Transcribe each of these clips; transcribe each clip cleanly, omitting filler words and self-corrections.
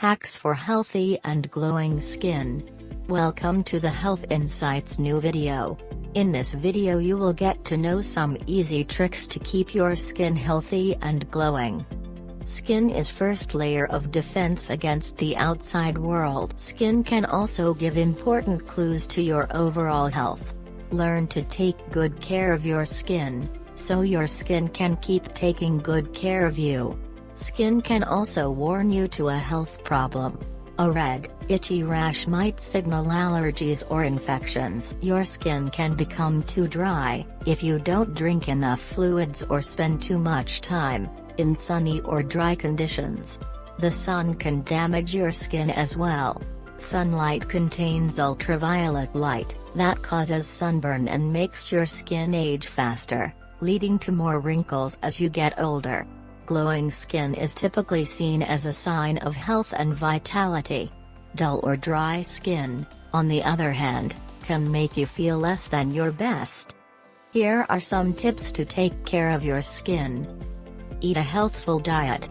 Hacks for healthy and glowing skin. Welcome to the Health Insights new video. In this video you will get to know some easy tricks to keep your skin healthy and glowing. Skin is first layer of defense against the outside world. Skin can also give important clues to your overall health. Learn to take good care of your skin, so your skin can keep taking good care of you. Skin can also warn you to a health problem. A red, itchy rash might signal allergies or infections. Your skin can become too dry if you don't drink enough fluids or spend too much time in sunny or dry conditions. The sun can damage your skin as well. Sunlight contains ultraviolet light that causes sunburn and makes your skin age faster, leading to more wrinkles as you get older. Glowing skin is typically seen as a sign of health and vitality. Dull or dry skin, on the other hand, can make you feel less than your best. Here are some tips to take care of your skin. Eat a healthful diet.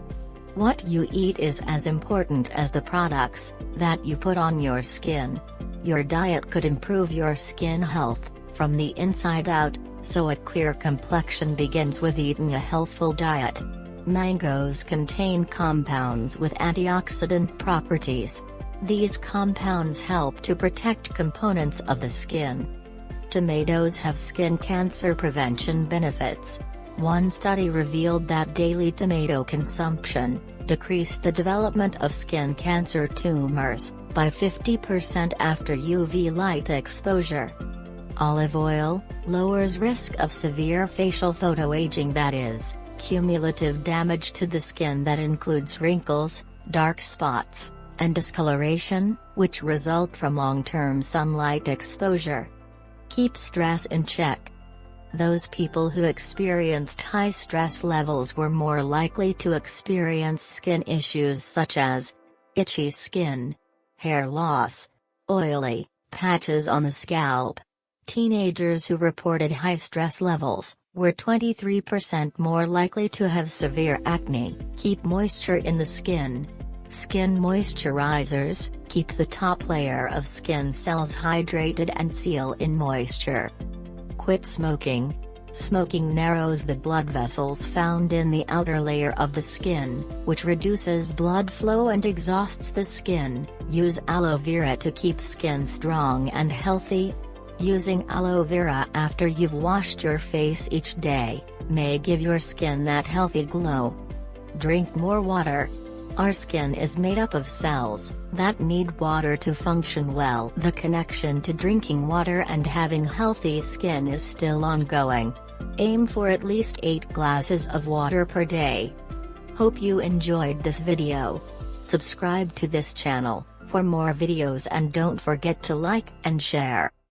What you eat is as important as the products that you put on your skin. Your diet could improve your skin health from the inside out, so a clear complexion begins with eating a healthful diet. Mangoes contain compounds with antioxidant properties. These compounds help to protect components of the skin. Tomatoes have skin cancer prevention benefits. One study revealed that daily tomato consumption decreased the development of skin cancer tumors by 50% after UV light exposure. Olive oil lowers risk of severe facial photoaging, that is, cumulative damage to the skin that includes wrinkles, dark spots, and discoloration, which result from long-term sunlight exposure. Keep stress in check. Those people who experienced high stress levels were more likely to experience skin issues such as itchy skin, hair loss, oily patches on the scalp. Teenagers who reported high stress levels were 23% more likely to have severe acne. Keep moisture in the skin. Skin moisturizers keep the top layer of skin cells hydrated and seal in moisture. Quit smoking. Smoking narrows the blood vessels found in the outer layer of the skin, which reduces blood flow and exhausts the skin. Use aloe vera to keep skin strong and healthy. Using aloe vera after you've washed your face each day may give your skin that healthy glow. Drink more water. Our skin is made up of cells that need water to function well. The connection to drinking water and having healthy skin is still ongoing. Aim for at least 8 glasses of water per day. Hope you enjoyed this video. Subscribe to this channel for more videos and don't forget to like and share.